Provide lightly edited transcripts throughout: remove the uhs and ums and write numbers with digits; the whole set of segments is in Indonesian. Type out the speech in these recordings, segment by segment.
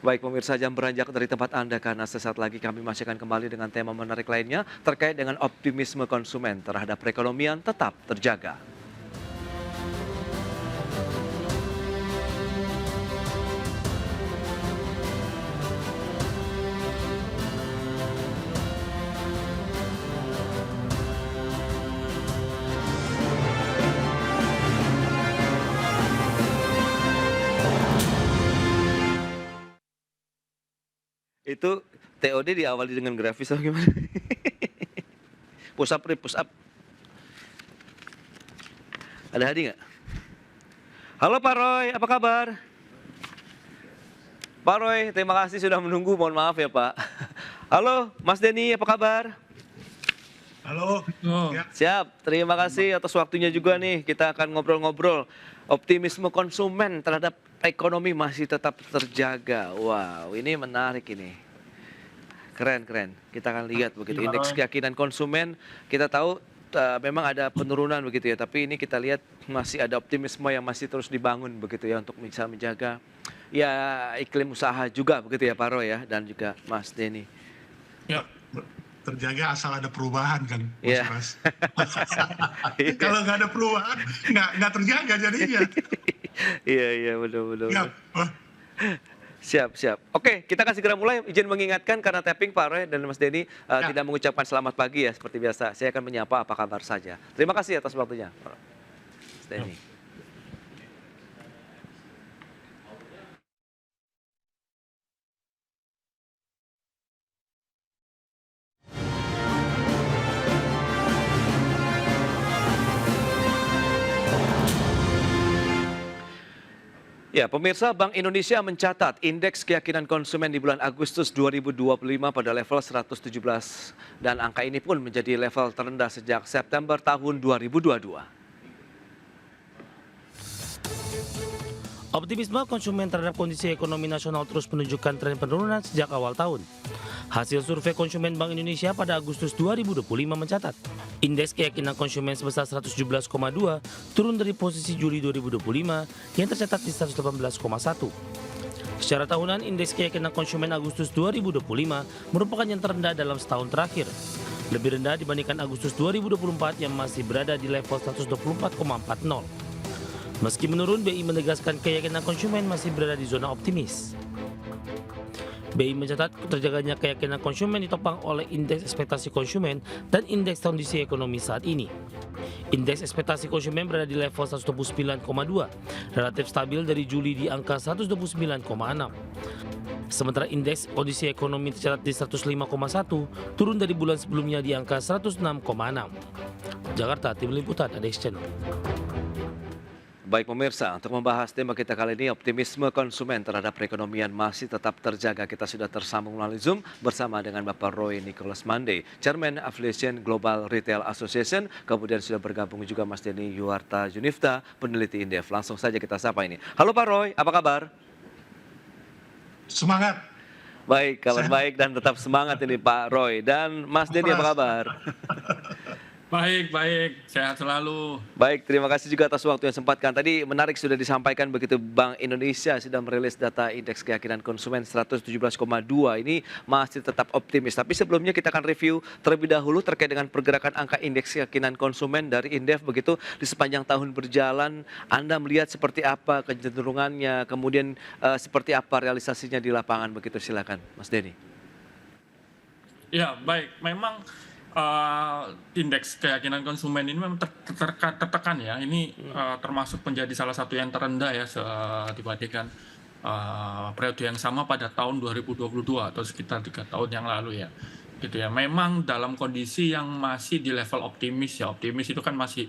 Baik pemirsa, jam beranjak dari tempat Anda karena sesaat lagi kami masih akan kembali dengan tema menarik lainnya terkait dengan optimisme konsumen terhadap perekonomian tetap terjaga. Itu TOD diawali dengan grafis atau gimana? Push up, Rip, push up. Ada Hadi nggak? Halo Pak Roy, apa kabar? Pak Roy, terima kasih sudah menunggu, mohon maaf ya Pak. Halo Mas Denny, apa kabar? Halo. Siap, terima kasih atas waktunya juga nih. Kita akan ngobrol-ngobrol. Optimisme konsumen terhadap ekonomi masih tetap terjaga. Wow, ini menarik ini. Keren. Kita akan lihat begitu. Indeks keyakinan konsumen, kita tahu memang ada penurunan begitu ya. Tapi ini kita lihat masih ada optimisme yang masih terus dibangun begitu ya untuk bisa menjaga ya iklim usaha juga begitu ya Pak Roy ya dan juga Mas Denny. Ya, terjaga asal ada perubahan kan, Iya. Mas. Kalau nggak ada perubahan, nggak terjaga jadinya. Iya, betul. Ya, Siap. Oke, kita akan segera mulai. Izin mengingatkan karena tapping Pak Roy dan Mas Denny tidak mengucapkan selamat pagi ya seperti biasa. Saya akan menyapa apa kabar saja. Terima kasih atas waktunya, Pak Mas Denny. Ya, pemirsa, Bank Indonesia mencatat indeks keyakinan konsumen di bulan Agustus 2025 pada level 117 dan angka ini pun menjadi level terendah sejak September tahun 2022. Optimisme konsumen terhadap kondisi ekonomi nasional terus menunjukkan tren penurunan sejak awal tahun. Hasil survei konsumen Bank Indonesia pada Agustus 2025 mencatat, indeks keyakinan konsumen sebesar 117,2 turun dari posisi Juli 2025 yang tercatat di 118,1. Secara tahunan, indeks keyakinan konsumen Agustus 2025 merupakan yang terendah dalam setahun terakhir. Lebih rendah dibandingkan Agustus 2024 yang masih berada di level 124,40. Meski menurun, BI menegaskan keyakinan konsumen masih berada di zona optimis. BI mencatat terjaganya keyakinan konsumen ditopang oleh indeks ekspektasi konsumen dan indeks kondisi ekonomi saat ini. Indeks ekspektasi konsumen berada di level 129,2, relatif stabil dari Juli di angka 129,6. Sementara indeks kondisi ekonomi tercatat di 105,1, turun dari bulan sebelumnya di angka 106,6. Jakarta, Tim Liputan, ADX Channel. Baik pemirsa, untuk membahas tema kita kali ini, optimisme konsumen terhadap perekonomian masih tetap terjaga. Kita sudah tersambung melalui Zoom bersama dengan Bapak Roy Nicholas Mande, Chairman Affiliation Global Retail Association. Kemudian sudah bergabung juga Mas Denny Yuarta Junifta, peneliti Indef. Langsung saja kita sapa ini. Halo Pak Roy, apa kabar? semangat. Baik, kabar baik dan tetap semangat ini Pak Roy. Dan Mas Denny apa kabar? Baik, sehat selalu. Baik, terima kasih juga atas waktu yang sempatkan. Tadi menarik sudah disampaikan begitu Bank Indonesia sudah merilis data indeks keyakinan konsumen 117,2. Ini masih tetap optimis. Tapi sebelumnya kita akan review terlebih dahulu terkait dengan pergerakan angka indeks keyakinan konsumen dari Indef begitu di sepanjang tahun berjalan. Anda melihat seperti apa kecenderungannya, kemudian seperti apa realisasinya di lapangan begitu, silakan Mas Denny. Ya, baik. Memang indeks keyakinan konsumen ini memang tertekan ya. Ini termasuk menjadi salah satu yang terendah ya dibandingkan periode yang sama pada tahun 2022 atau sekitar 3 tahun yang lalu ya. Gitu ya. Memang dalam kondisi yang masih di level optimis ya. Optimis itu kan masih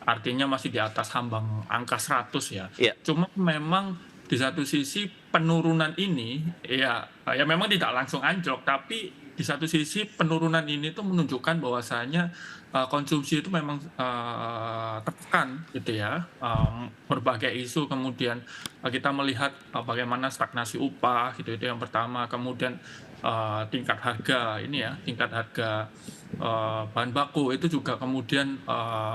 artinya masih di atas ambang angka 100 ya. Iya. Cuma memang di satu sisi penurunan ini ya memang tidak langsung anjlok, tapi di satu sisi penurunan ini tuh menunjukkan bahwasanya konsumsi itu memang tertekan gitu ya. Berbagai isu, kemudian kita melihat bagaimana stagnasi upah gitu, itu yang pertama. Kemudian tingkat harga ini ya, tingkat harga bahan baku itu juga kemudian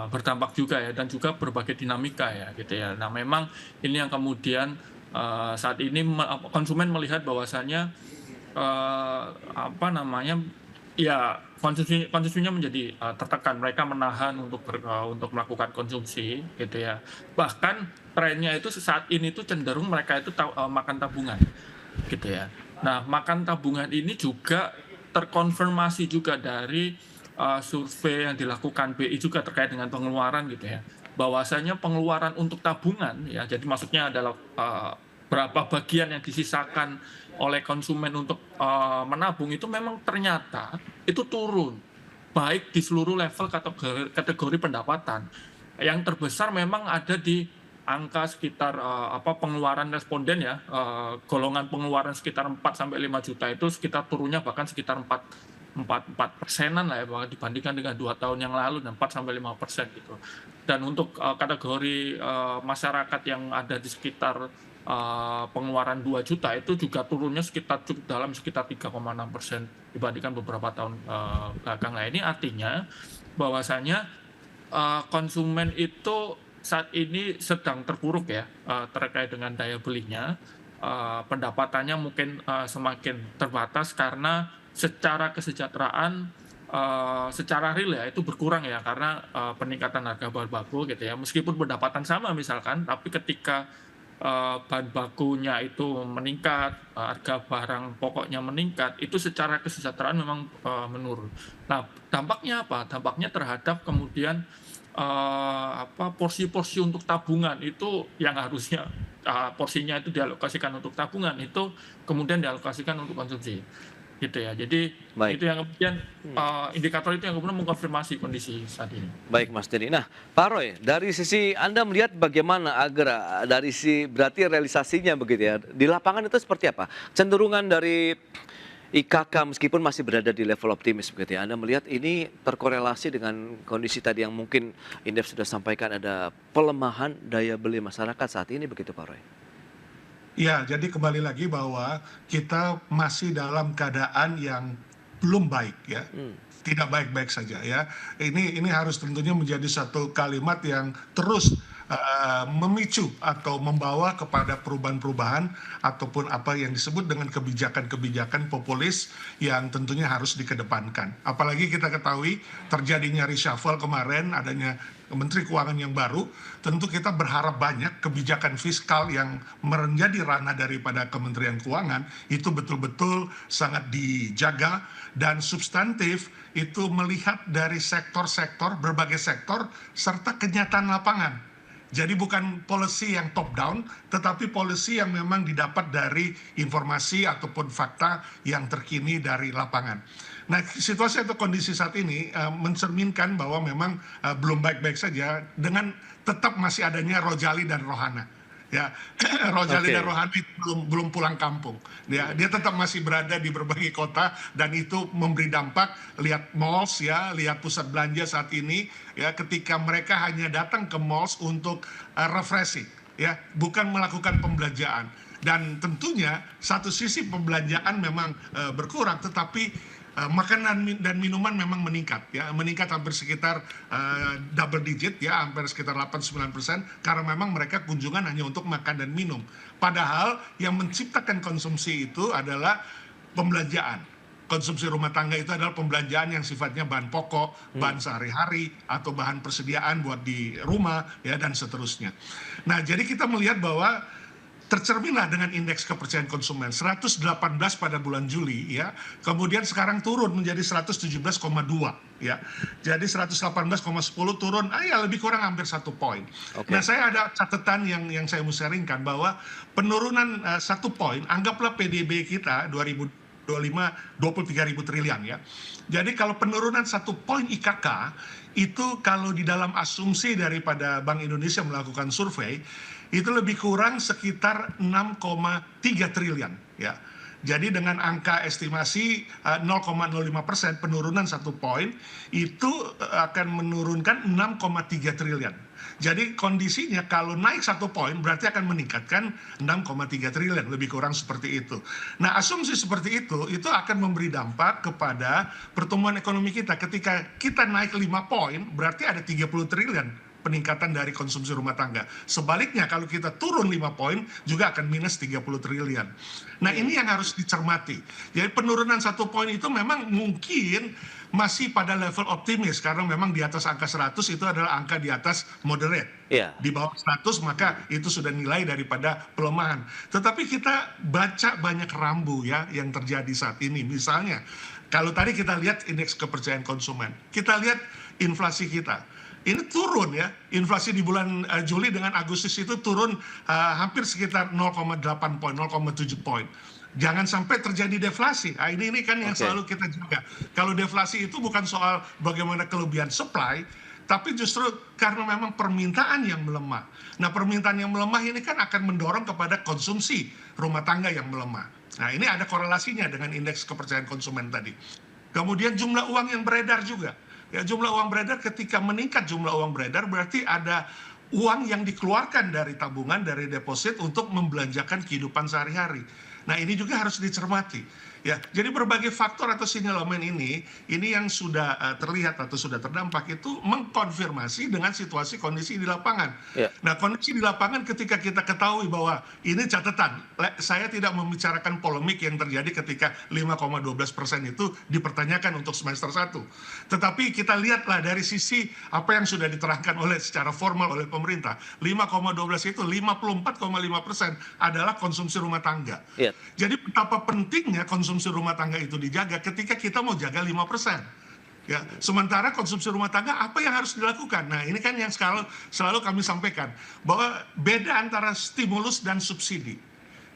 berdampak juga ya, dan juga berbagai dinamika ya gitu ya. Nah memang ini yang kemudian Saat ini konsumen melihat bahwasanya apa namanya, ya konsumsinya menjadi tertekan. Mereka menahan untuk melakukan konsumsi gitu ya. Bahkan trennya itu saat ini tuh cenderung mereka itu makan tabungan gitu ya. Nah, makan tabungan ini juga terkonfirmasi juga dari survei yang dilakukan BI juga terkait dengan pengeluaran gitu ya. Bahwasanya pengeluaran untuk tabungan ya, jadi maksudnya adalah berapa bagian yang disisakan oleh konsumen untuk menabung itu memang ternyata itu turun, baik di seluruh level kategori pendapatan. Yang terbesar memang ada di angka sekitar pengeluaran responden ya, golongan pengeluaran sekitar 4 sampai 5 juta itu sekitar turunnya bahkan sekitar 4% lah ya, dibandingkan dengan 2 tahun yang lalu, dan 4 sampai 5% gitu. Dan untuk kategori masyarakat yang ada di sekitar pengeluaran 2 juta itu juga turunnya cukup dalam, sekitar 3,6% dibandingkan beberapa tahun belakang. Nah, ini artinya bahwasanya konsumen itu saat ini sedang terpuruk ya, terkait dengan daya belinya. Pendapatannya mungkin semakin terbatas karena secara kesejahteraan secara real ya itu berkurang ya, karena peningkatan harga bahan baku gitu ya. Meskipun pendapatan sama misalkan, tapi ketika bahan bakunya itu meningkat, harga barang pokoknya meningkat, itu secara kesejahteraan memang menurun. Nah, dampaknya apa? Dampaknya terhadap kemudian porsi-porsi untuk tabungan itu yang harusnya porsinya itu dialokasikan untuk tabungan, itu kemudian dialokasikan untuk konsumsi gitu ya. Jadi Baik. itu yang kemudian indikator itu yang kemudian mengkonfirmasi kondisi saat ini. Baik Mas Denny. Nah, Pak Roy, dari sisi Anda melihat bagaimana agar dari berarti realisasinya begitu ya, di lapangan itu seperti apa? Cenderungan dari IKK meskipun masih berada di level optimis begitu ya, Anda melihat ini terkorelasi dengan kondisi tadi yang mungkin Indef sudah sampaikan, ada pelemahan daya beli masyarakat saat ini begitu Pak Roy? Ya, jadi kembali lagi bahwa kita masih dalam keadaan yang belum baik ya. Tidak baik-baik saja ya. Ini harus tentunya menjadi satu kalimat yang terus memicu atau membawa kepada perubahan-perubahan ataupun apa yang disebut dengan kebijakan-kebijakan populis yang tentunya harus dikedepankan. Apalagi kita ketahui terjadinya reshuffle kemarin, adanya Menteri Keuangan yang baru, tentu kita berharap banyak kebijakan fiskal yang menjadi ranah daripada Kementerian Keuangan itu betul-betul sangat dijaga dan substantif, itu melihat dari sektor-sektor, berbagai sektor, serta kenyataan lapangan. Jadi bukan policy yang top down, tetapi policy yang memang didapat dari informasi ataupun fakta yang terkini dari lapangan. Nah, situasi atau kondisi saat ini mencerminkan bahwa memang belum baik-baik saja, dengan tetap masih adanya Rojali dan Rohana. Ya, Rojali dan Rohani belum pulang kampung. Dia tetap masih berada di berbagai kota dan itu memberi dampak. Lihat malls ya, lihat pusat belanja saat ini ya, ketika mereka hanya datang ke malls untuk refreshing ya, bukan melakukan pembelanjaan. Dan tentunya satu sisi pembelanjaan memang berkurang, tetapi makanan dan minuman memang meningkat ya, meningkat hampir sekitar double digit ya, hampir sekitar 8-9%, karena memang mereka kunjungan hanya untuk makan dan minum. Padahal yang menciptakan konsumsi itu adalah pembelanjaan. Konsumsi rumah tangga itu adalah pembelanjaan yang sifatnya bahan pokok, bahan sehari-hari, atau bahan persediaan buat di rumah ya, dan seterusnya. Nah, jadi kita melihat bahwa tercerminlah dengan indeks kepercayaan konsumen 118 pada bulan Juli ya, kemudian sekarang turun menjadi 117,2 ya, jadi 118,10 turun ya lebih kurang hampir 1 poin. Nah, saya ada catatan yang saya mau sharingkan bahwa penurunan 1 poin, anggaplah PDB kita 2025 23.000 triliun ya. Jadi kalau penurunan 1 poin IKK itu, kalau di dalam asumsi daripada Bank Indonesia melakukan survei, itu lebih kurang sekitar 6,3 triliun ya. Jadi dengan angka estimasi 0,05% penurunan 1 poin itu akan menurunkan 6,3 triliun. Jadi kondisinya kalau naik 1 poin berarti akan meningkatkan 6,3 triliun, lebih kurang seperti itu. Nah, asumsi seperti itu akan memberi dampak kepada pertumbuhan ekonomi kita. Ketika kita naik 5 poin berarti ada 30 triliun peningkatan dari konsumsi rumah tangga. Sebaliknya kalau kita turun 5 poin juga akan minus 30 triliun. Nah ini yang harus dicermati. Jadi penurunan 1 poin itu memang mungkin masih pada level optimis karena memang di atas angka 100 itu adalah angka di atas moderate. Iya. Di bawah 100 maka itu sudah nilai daripada pelemahan. Tetapi kita baca banyak rambu ya yang terjadi saat ini. Misalnya kalau tadi kita lihat indeks kepercayaan konsumen, kita lihat inflasi kita. Ini turun ya, inflasi di bulan Juli dengan Agustus itu turun hampir sekitar 0,8 poin, 0,7 poin. Jangan sampai terjadi deflasi. Nah, ini kan yang selalu kita jaga. Kalau deflasi itu bukan soal bagaimana kelebihan supply, tapi justru karena memang permintaan yang melemah. Nah, permintaan yang melemah ini kan akan mendorong kepada konsumsi rumah tangga yang melemah. Nah, ini ada korelasinya dengan indeks kepercayaan konsumen tadi. Kemudian jumlah uang yang beredar juga. Ya, jumlah uang beredar ketika meningkat jumlah uang beredar berarti ada uang yang dikeluarkan dari tabungan, dari deposit untuk membelanjakan kehidupan sehari-hari. Nah, ini juga harus dicermati. Ya, jadi berbagai faktor atau sinyalemen ini yang sudah terlihat atau sudah terdampak itu mengkonfirmasi dengan situasi kondisi di lapangan. Ya. Nah, kondisi di lapangan ketika kita ketahui bahwa ini catatan, saya tidak membicarakan polemik yang terjadi ketika 5,12% itu dipertanyakan untuk semester 1. Tetapi kita lihatlah dari sisi apa yang sudah diterangkan secara formal oleh pemerintah. 5,12 itu 54,5% adalah konsumsi rumah tangga. Ya. Jadi betapa pentingnya konsumsi rumah tangga itu dijaga ketika kita mau jaga 5%. Ya, sementara konsumsi rumah tangga apa yang harus dilakukan? Nah, ini kan yang selalu kami sampaikan bahwa beda antara stimulus dan subsidi.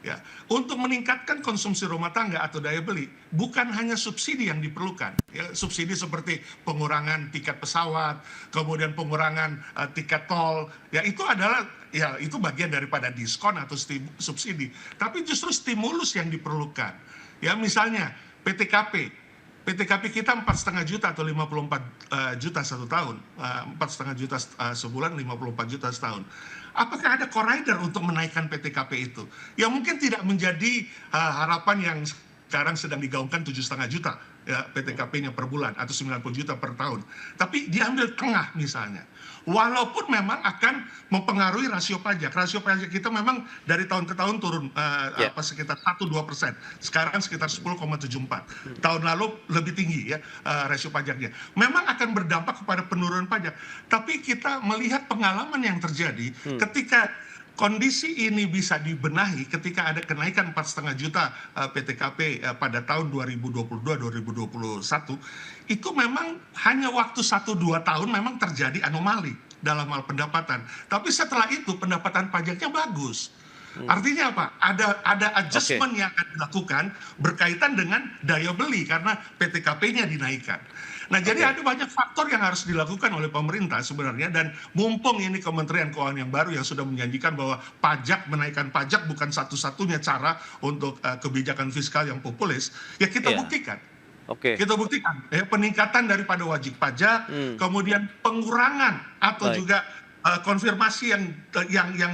Ya, untuk meningkatkan konsumsi rumah tangga atau daya beli bukan hanya subsidi yang diperlukan. Ya, subsidi seperti pengurangan tiket pesawat, kemudian pengurangan tiket tol, ya itu adalah itu bagian daripada diskon atau subsidi. Tapi justru stimulus yang diperlukan. Ya, misalnya PTKP kita 4,5 juta atau 54 juta satu tahun, 4,5 juta sebulan, 54 juta setahun. Apakah ada corridor untuk menaikkan PTKP itu? Ya mungkin tidak menjadi harapan yang sekarang sedang digaungkan 7,5 juta ya, PTKP-nya per bulan atau 90 juta per tahun. Tapi diambil tengah misalnya. Walaupun memang akan mempengaruhi rasio pajak. Rasio pajak kita memang dari tahun ke tahun turun sekitar 1-2%. Sekarang sekitar 10,74. Tahun lalu lebih tinggi ya rasio pajaknya. Memang akan berdampak kepada penurunan pajak. Tapi kita melihat pengalaman yang terjadi ketika kondisi ini bisa dibenahi ketika ada kenaikan 4,5 juta PTKP pada tahun 2022-2021, itu memang hanya waktu 1-2 tahun memang terjadi anomali dalam hal pendapatan. Tapi setelah itu pendapatan pajaknya bagus. Artinya apa? Ada adjustment yang akan dilakukan berkaitan dengan daya beli karena PTKP-nya dinaikkan. Nah, jadi ada banyak faktor yang harus dilakukan oleh pemerintah sebenarnya, dan mumpung ini Kementerian Keuangan yang baru yang sudah menjanjikan bahwa menaikkan pajak bukan satu-satunya cara untuk kebijakan fiskal yang populis, ya kita buktikan. Kita buktikan peningkatan daripada wajib pajak, kemudian pengurangan atau juga konfirmasi yang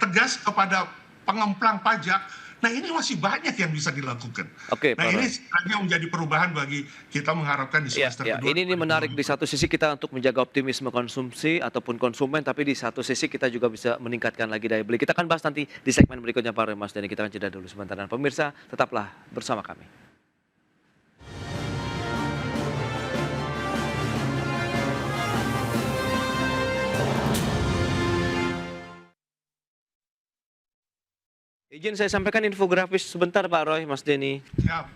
tegas kepada pengemplang pajak. Nah, ini masih banyak yang bisa dilakukan. Nah, ini hanya menjadi perubahan bagi kita mengharapkan di semester kedua. Ini menarik, di satu sisi kita untuk menjaga optimisme konsumsi ataupun konsumen, tapi di satu sisi kita juga bisa meningkatkan lagi daya beli. Kita akan bahas nanti di segmen berikutnya Pak Mas, dan kita akan jeda dulu sebentar. Dan pemirsa, tetaplah bersama kami. Izin saya sampaikan infografis sebentar Pak Roy, Mas Denny. Siap.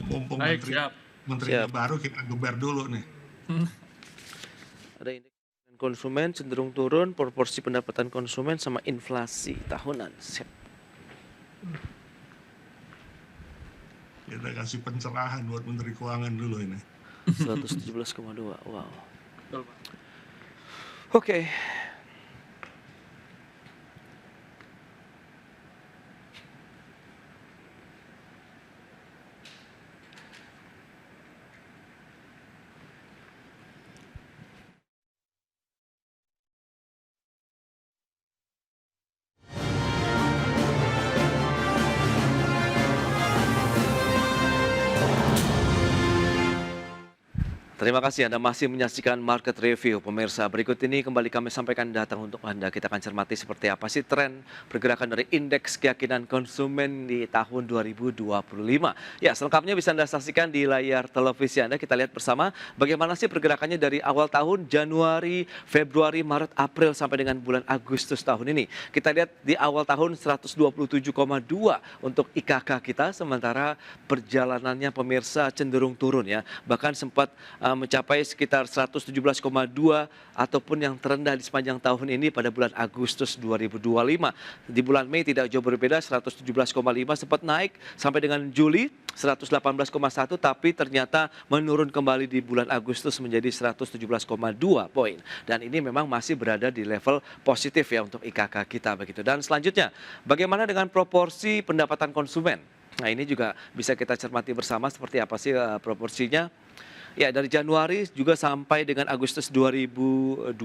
Mumpung menteri baru kita geber dulu nih. Ada indeks konsumen cenderung turun, proporsi pendapatan konsumen sama inflasi tahunan. Siap. Kita kasih pencerahan buat Menteri Keuangan dulu ini. 117,2. Wow. Oke. Terima kasih Anda masih menyaksikan Market Review. Pemirsa, berikut ini kembali kami sampaikan data untuk Anda. Kita akan cermati seperti apa sih tren pergerakan dari indeks keyakinan konsumen di tahun 2025. Ya, selengkapnya bisa Anda saksikan di layar televisi Anda. Kita lihat bersama bagaimana sih pergerakannya dari awal tahun Januari, Februari, Maret, April sampai dengan bulan Agustus tahun ini. Kita lihat di awal tahun 127,2 untuk IKK kita, sementara perjalanannya pemirsa cenderung turun ya. Bahkan sempat mencapai sekitar 117,2 ataupun yang terendah di sepanjang tahun ini pada bulan Agustus 2025. Di bulan Mei tidak jauh berbeda, 117,5 sempat naik sampai dengan Juli 118,1, tapi ternyata menurun kembali di bulan Agustus menjadi 117,2 poin. Dan ini memang masih berada di level positif ya untuk IKK kita begitu. Dan selanjutnya, bagaimana dengan proporsi pendapatan konsumen? Nah, ini juga bisa kita cermati bersama seperti apa sih proporsinya. Ya, dari Januari juga sampai dengan Agustus 2025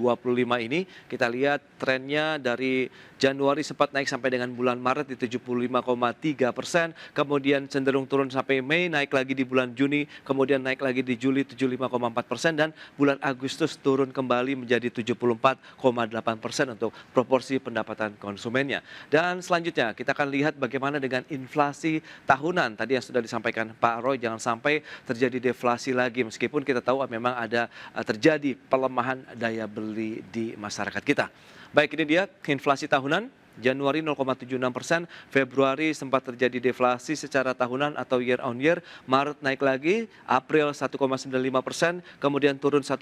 ini kita lihat trennya dari Januari sempat naik sampai dengan bulan Maret di 75,3%, kemudian cenderung turun sampai Mei, naik lagi di bulan Juni, kemudian naik lagi di Juli 75,4%, dan bulan Agustus turun kembali menjadi 74,8% untuk proporsi pendapatan konsumennya. Dan selanjutnya kita akan lihat bagaimana dengan inflasi tahunan. Tadi yang sudah disampaikan Pak Roy, jangan sampai terjadi deflasi lagi, meskipun kita tahu memang ada terjadi pelemahan daya beli di masyarakat kita. Baik, ini dia inflasi tahunan. Januari 0,76%, Februari sempat terjadi deflasi secara tahunan atau year on year, Maret naik lagi, April 1,95%, kemudian turun 1,6%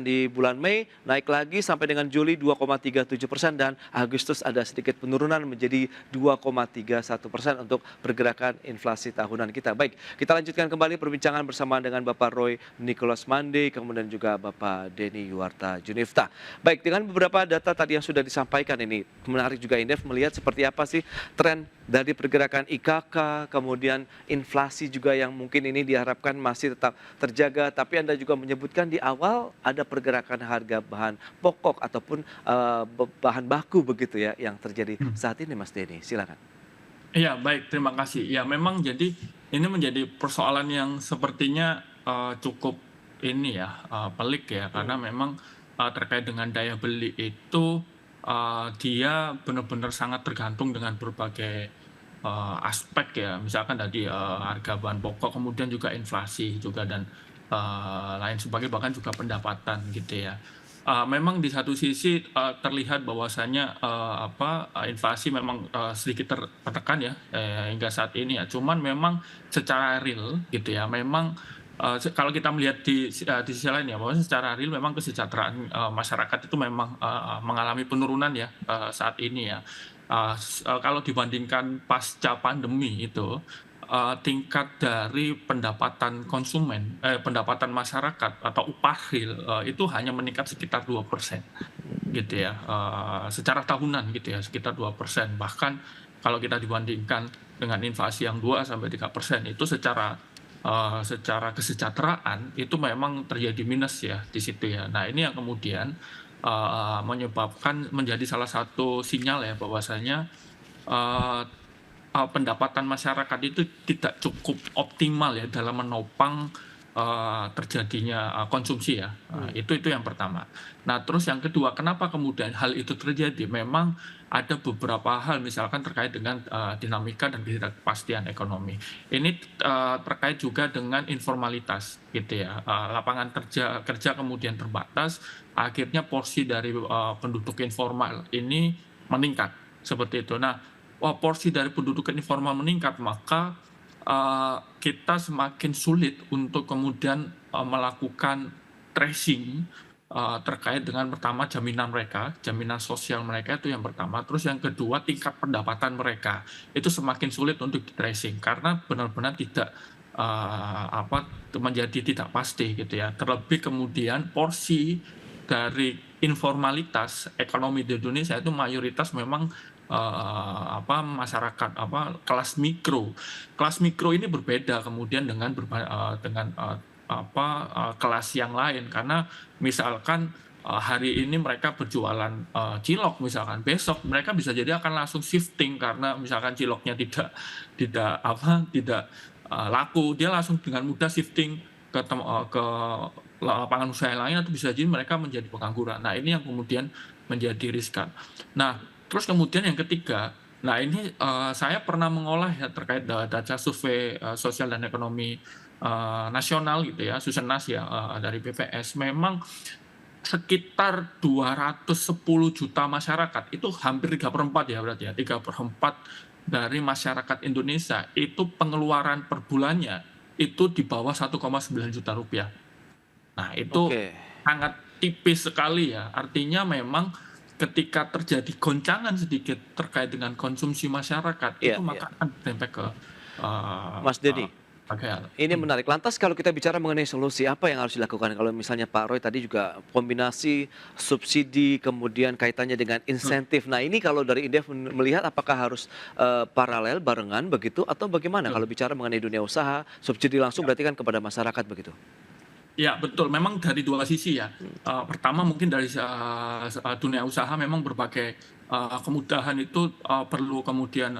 di bulan Mei, naik lagi sampai dengan Juli 2,37%, dan Agustus ada sedikit penurunan menjadi 2,31% untuk pergerakan inflasi tahunan kita. Baik, kita lanjutkan kembali perbincangan bersama dengan Bapak Roy Nicholas Mande, kemudian juga Bapak Denny Yuarta Junifta. Baik, dengan beberapa data tadi yang sudah disampaikan ini, menarik juga Indef melihat seperti apa sih tren dari pergerakan IKK, kemudian inflasi juga yang mungkin ini diharapkan masih tetap terjaga, tapi Anda juga menyebutkan di awal ada pergerakan harga bahan pokok ataupun bahan baku begitu ya yang terjadi saat ini, Mas Denny. Silakan. Iya, baik, terima kasih. Ya, memang jadi ini menjadi persoalan yang sepertinya cukup ini ya, pelik ya, karena memang terkait dengan daya beli itu dia benar-benar sangat tergantung dengan berbagai aspek ya, misalkan tadi harga bahan pokok, kemudian juga inflasi juga, dan lain sebagainya, bahkan juga pendapatan gitu ya. Memang di satu sisi terlihat bahwasannya inflasi memang sedikit tertekan ya hingga saat ini ya. Cuman memang secara real gitu ya, memang kalau kita melihat di sisi lain ya, bahwa secara real memang kesejahteraan masyarakat itu memang mengalami penurunan ya saat ini ya. Kalau dibandingkan pasca pandemi itu, tingkat dari pendapatan konsumen, pendapatan masyarakat atau upah real itu hanya meningkat sekitar 2% gitu ya, secara tahunan gitu ya, sekitar 2%. Bahkan kalau kita dibandingkan dengan inflasi yang 2-3% itu secara kesejahteraan itu memang terjadi minus ya di situ ya. Nah, ini yang kemudian menyebabkan menjadi salah satu sinyal ya bahwasanya pendapatan masyarakat itu tidak cukup optimal ya dalam menopang terjadinya konsumsi ya. Itu yang pertama. Nah, terus yang kedua, kenapa kemudian hal itu terjadi? Memang ada beberapa hal, misalkan terkait dengan dinamika dan ketidakpastian ekonomi. Ini terkait juga dengan informalitas gitu ya. Lapangan kerja kemudian terbatas, akhirnya porsi dari penduduk informal ini meningkat seperti itu. Nah, porsi dari penduduk informal meningkat, maka kita semakin sulit untuk kemudian melakukan tracing terkait dengan pertama jaminan mereka, jaminan sosial mereka itu yang pertama. Terus yang kedua, tingkat pendapatan mereka itu semakin sulit untuk di tracing karena benar-benar tidak menjadi tidak pasti gitu ya. Terlebih kemudian porsi dari informalitas ekonomi di Indonesia itu mayoritas memang masyarakat kelas mikro ini berbeda kemudian dengan kelas yang lain, karena misalkan hari ini mereka berjualan cilok, misalkan besok mereka bisa jadi akan langsung shifting karena misalkan ciloknya tidak laku, dia langsung dengan mudah shifting ke lapangan usaha yang lain, atau bisa jadi mereka menjadi pengangguran. Nah, ini yang kemudian menjadi riskan. Nah, terus kemudian yang ketiga, nah ini saya pernah mengolah ya terkait data survei sosial dan ekonomi nasional gitu ya, Susenas ya, dari BPS. Memang sekitar 210 juta masyarakat, itu hampir 3/4 ya berarti ya, 3/4 dari masyarakat Indonesia itu pengeluaran per bulannya itu di bawah 1,9 juta rupiah. Nah, itu Oke. sangat tipis sekali ya. Artinya memang ketika terjadi goncangan sedikit terkait dengan konsumsi masyarakat, Iya, itu iya. maka akan berdampak ke Mas Denny, berbagai hal. ini menarik. Lantas kalau kita bicara mengenai solusi, apa yang harus dilakukan? Kalau misalnya Pak Roy tadi juga kombinasi subsidi, kemudian kaitannya dengan insentif. Nah ini kalau dari Indef melihat apakah harus paralel, barengan begitu, atau bagaimana? Kalau bicara mengenai dunia usaha, subsidi langsung berarti kan kepada masyarakat begitu? Ya betul, memang dari dua sisi ya. Pertama mungkin dari dunia usaha memang berbagai kemudahan itu perlu kemudian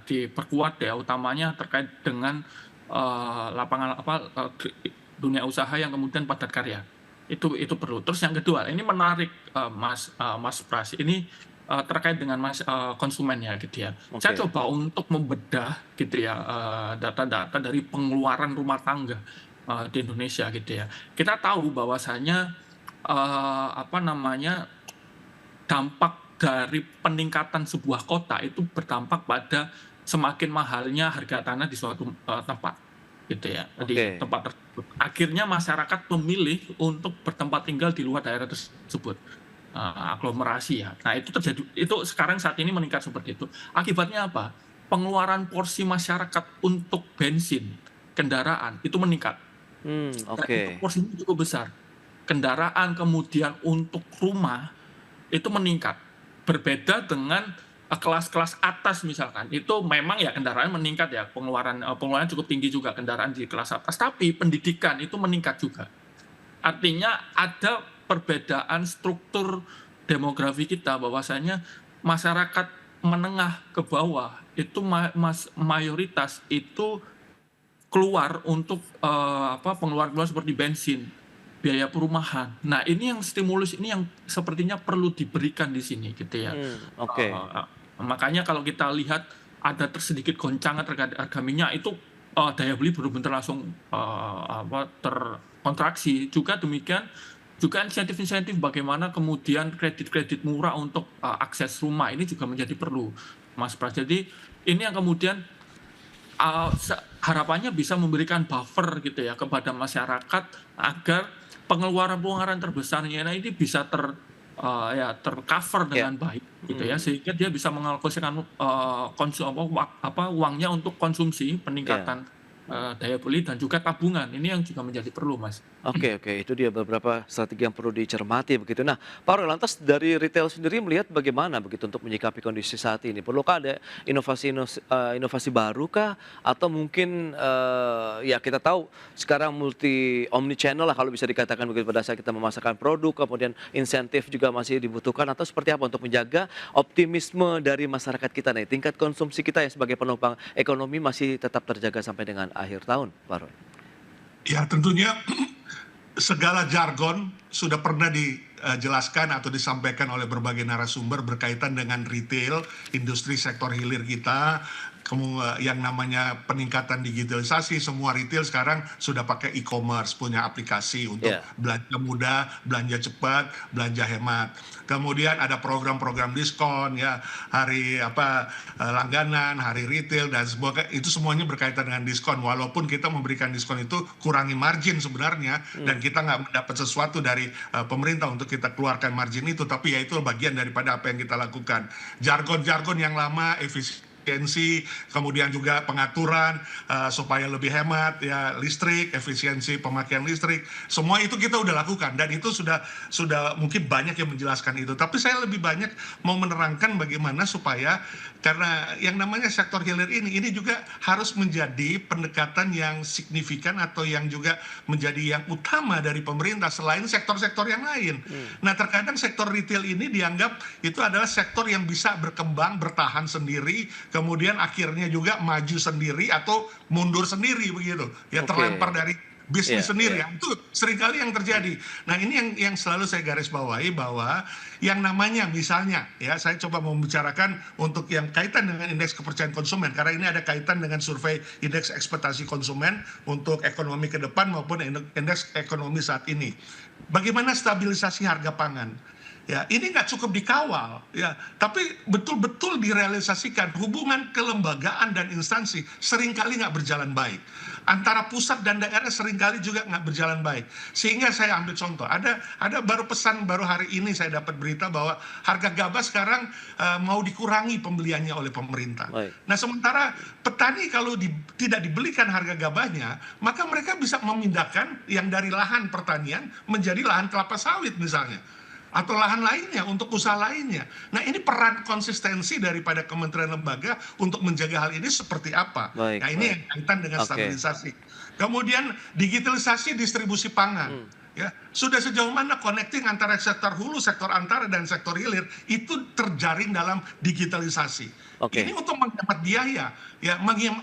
diperkuat ya, utamanya terkait dengan lapangan dunia usaha yang kemudian padat karya. Itu perlu. Terus yang kedua, ini menarik Mas Pras, ini terkait dengan konsumen ya gitu ya. Saya Oke. coba untuk membedah gitu ya data-data dari pengeluaran rumah tangga di Indonesia gitu ya. Kita tahu bahwasanya dampak dari peningkatan sebuah kota itu berdampak pada semakin mahalnya harga tanah di suatu tempat gitu ya, di Oke. tempat tersebut. Akhirnya masyarakat memilih untuk bertempat tinggal di luar daerah tersebut, aglomerasi ya. Nah itu terjadi, itu sekarang saat ini meningkat seperti itu. Akibatnya apa? Pengeluaran porsi masyarakat untuk bensin kendaraan itu meningkat. Dan itu Oke. porsinya cukup besar. Kendaraan kemudian untuk rumah itu meningkat. Berbeda dengan kelas-kelas atas misalkan, itu memang ya kendaraan meningkat ya, pengeluaran cukup tinggi juga kendaraan di kelas atas, tapi pendidikan itu meningkat juga. Artinya ada perbedaan struktur demografi kita, bahwasanya masyarakat menengah ke bawah itu mayoritas itu keluar untuk pengeluaran seperti bensin, biaya perumahan. Nah, ini yang stimulus ini yang sepertinya perlu diberikan di sini gitu ya. Oke. Makanya kalau kita lihat ada sedikit goncangan terkait harga minyak itu, daya beli benar-benar langsung terkontraksi. Juga demikian juga insentif-insentif bagaimana kemudian kredit-kredit murah untuk akses rumah ini juga menjadi perlu, Mas Pras. Jadi ini yang kemudian harapannya bisa memberikan buffer gitu ya kepada masyarakat agar pengeluaran terbesarnya ini bisa tercover Ya. dengan baik gitu ya, sehingga dia bisa mengalokasikan uangnya untuk konsumsi, peningkatan daya beli dan juga tabungan. Ini yang juga menjadi perlu, Mas. Oke, itu dia beberapa strategi yang perlu dicermati begitu. Nah, Pak Roy, lantas dari retail sendiri melihat bagaimana begitu untuk menyikapi kondisi saat ini? Perlukah ada inovasi baru kah? Atau mungkin ya kita tahu sekarang omni channel lah kalau bisa dikatakan begitu, pada saat kita memasarkan produk, kemudian insentif juga masih dibutuhkan, atau seperti apa untuk menjaga optimisme dari masyarakat kita nih, tingkat konsumsi kita yang sebagai penopang ekonomi masih tetap terjaga sampai dengan akhir tahun, Pak Roy? Ya tentunya segala jargon sudah pernah dijelaskan atau disampaikan oleh berbagai narasumber berkaitan dengan retail, industri sektor hilir kita, yang namanya peningkatan digitalisasi. Semua retail sekarang sudah pakai e-commerce, punya aplikasi untuk belanja mudah, belanja cepat, belanja hemat. Kemudian ada program-program diskon ya, hari langganan, hari retail dan itu semuanya berkaitan dengan diskon. Walaupun kita memberikan diskon itu kurangi margin sebenarnya, dan kita nggak mendapat sesuatu dari pemerintah untuk kita keluarkan margin itu, tapi ya itu bagian daripada apa yang kita lakukan. Jargon-jargon yang lama, efisiensi, kemudian juga pengaturan supaya lebih hemat ya, listrik, efisiensi pemakaian listrik, semua itu kita udah lakukan, dan itu sudah mungkin banyak yang menjelaskan itu. Tapi saya lebih banyak mau menerangkan bagaimana supaya, karena yang namanya sektor hilir ini juga harus menjadi pendekatan yang signifikan atau yang juga menjadi yang utama dari pemerintah selain sektor-sektor yang lain. Nah, terkadang sektor retail ini dianggap itu adalah sektor yang bisa berkembang, bertahan sendiri, kemudian akhirnya juga maju sendiri atau mundur sendiri begitu ya, terlempar dari bisnis Iya, sendiri iya. ya. Itu seringkali yang terjadi. Nah, ini yang selalu saya garis bawahi bahwa yang namanya misalnya ya, saya coba membicarakan untuk yang kaitan dengan indeks kepercayaan konsumen karena ini ada kaitan dengan survei indeks ekspektasi konsumen untuk ekonomi ke depan maupun indeks ekonomi saat ini. Bagaimana stabilisasi harga pangan? Ya, ini nggak cukup dikawal, ya, tapi betul-betul direalisasikan. Hubungan kelembagaan dan instansi seringkali nggak berjalan baik. Antara pusat dan daerah seringkali juga nggak berjalan baik. Sehingga saya ambil contoh, ada baru pesan baru hari ini saya dapat berita bahwa harga gabah sekarang mau dikurangi pembeliannya oleh pemerintah. Baik. Nah, sementara petani kalau tidak dibelikan harga gabahnya, maka mereka bisa memindahkan yang dari lahan pertanian menjadi lahan kelapa sawit misalnya, atau lahan lainnya untuk usaha lainnya. Nah, ini peran konsistensi daripada kementerian lembaga untuk menjaga hal ini seperti apa. Baik, Nah, ini baik. yang kaitan dengan Oke. stabilisasi. Kemudian digitalisasi distribusi pangan. Ya, sudah sejauh mana connecting antara sektor hulu, sektor antara dan sektor hilir itu terjaring dalam digitalisasi. Oke. Ini untuk menghemat biaya, ya,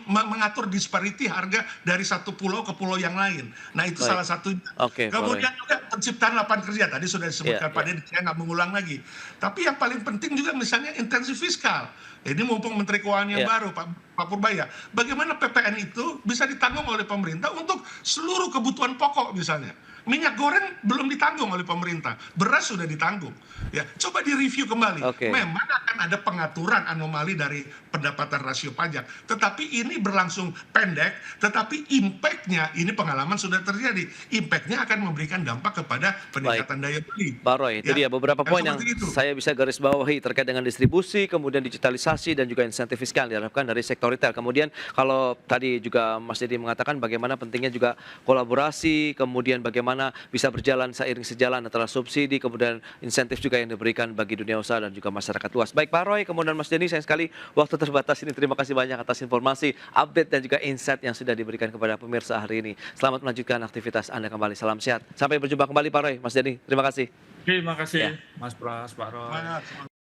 mengatur disparity harga dari satu pulau ke pulau yang lain. Nah, itu Baik. salah satunya. Oke, Kemudian juga penciptaan lapangan kerja tadi sudah disebutkan Iya, Pak Deddy, saya nggak mengulang lagi. Tapi yang paling penting juga misalnya intensif fiskal. Ini mumpung Menteri Keuangan yang Iya. baru Pak Purbaya, bagaimana PPN itu bisa ditanggung oleh pemerintah untuk seluruh kebutuhan pokok misalnya. Minyak goreng belum ditanggung oleh pemerintah, beras sudah ditanggung. Ya, coba direview kembali. Oke. Memang akan ada pengaturan anomali dari pendapatan rasio pajak, tetapi ini berlangsung pendek, tetapi impact-nya ini pengalaman sudah terjadi. Impact-nya akan memberikan dampak kepada peningkatan daya beli. Pak Roy, itu dia Ya, beberapa poin yang seperti itu. saya bisa garis bawahi terkait dengan distribusi, kemudian digitalisasi dan juga insentif fiskal yang diharapkan dari sektor retail. Kemudian kalau tadi juga Mas Deddy mengatakan bagaimana pentingnya juga kolaborasi, kemudian bagaimana bisa berjalan seiring sejalan antara subsidi, kemudian insentif juga yang diberikan bagi dunia usaha dan juga masyarakat luas. Baik Pak Roy, kemudian Mas Denny, sayang sekali waktu terbatas ini. Terima kasih banyak atas informasi, update dan juga insight yang sudah diberikan kepada pemirsa hari ini. Selamat melanjutkan aktivitas Anda kembali. Salam sehat. Sampai berjumpa kembali Pak Roy, Mas Denny. Terima kasih. Terima kasih Ya. Mas Pras, Pak Roy. Semangat.